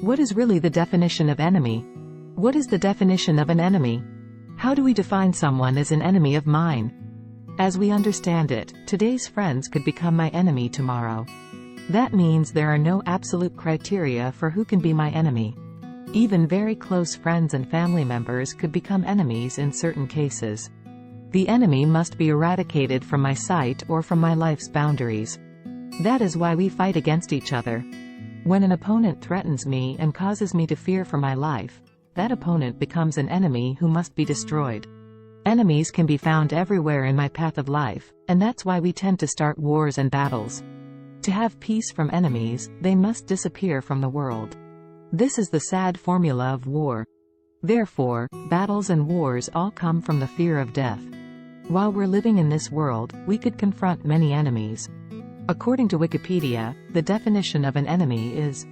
What is really the definition of enemy? What is the definition of an enemy? How do we define someone as an enemy of mine? As we understand it, today's friends could become my enemy tomorrow. That means there are no absolute criteria for who can be my enemy. Even very close friends and family members could become enemies in certain cases. The enemy must be eradicated from my sight or from my life's boundaries. That is why we fight against each other. When an opponent threatens me and causes me to fear for my life, that opponent becomes an enemy who must be destroyed. Enemies can be found everywhere in my path of life, and that's why we tend to start wars and battles. To have peace from enemies, they must disappear from the world. This is the sad formula of war. Therefore, battles and wars all come from the fear of death. While we're living in this world, we could confront many enemies. According to Wikipedia, the definition of an enemy is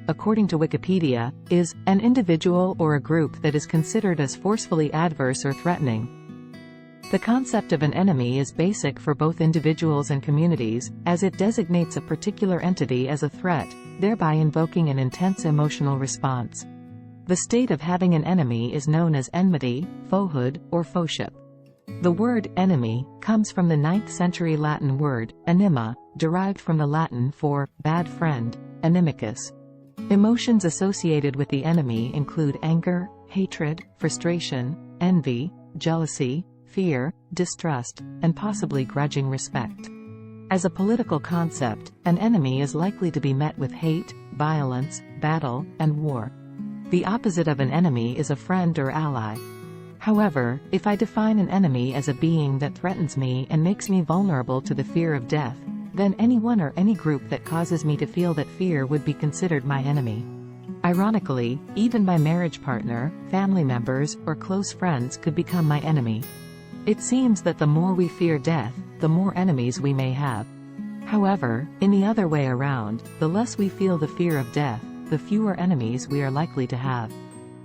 according to Wikipedia, is an individual or a group that is considered as forcefully adverse or threatening. The concept of an enemy is basic for both individuals and communities, as it designates a particular entity as a threat, thereby invoking an intense emotional response. The state of having an enemy is known as enmity, foehood, or foeship. The word enemy comes from the 9th century Latin word anima, derived from the Latin for bad friend, inimicus. Emotions associated with the enemy include anger, hatred, frustration, envy, jealousy, fear, distrust, and possibly grudging respect. As a political concept, an enemy is likely to be met with hate, violence, battle, and war. The opposite of an enemy is a friend or ally. However, if I define an enemy as a being that threatens me and makes me vulnerable to the fear of death, then anyone or any group that causes me to feel that fear would be considered my enemy. Ironically, even my marriage partner, family members, or close friends could become my enemy. It seems that the more we fear death, the more enemies we may have. However, in the other way around, the less we feel the fear of death, the fewer enemies we are likely to have.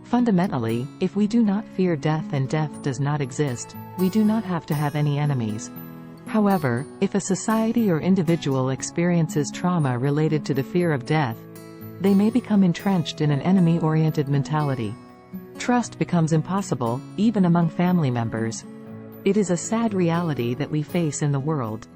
Fundamentally, if we do not fear death and death does not exist, we do not have to have any enemies. However, if a society or individual experiences trauma related to the fear of death, they may become entrenched in an enemy-oriented mentality. Trust becomes impossible, even among family members. It is a sad reality that we face in the world.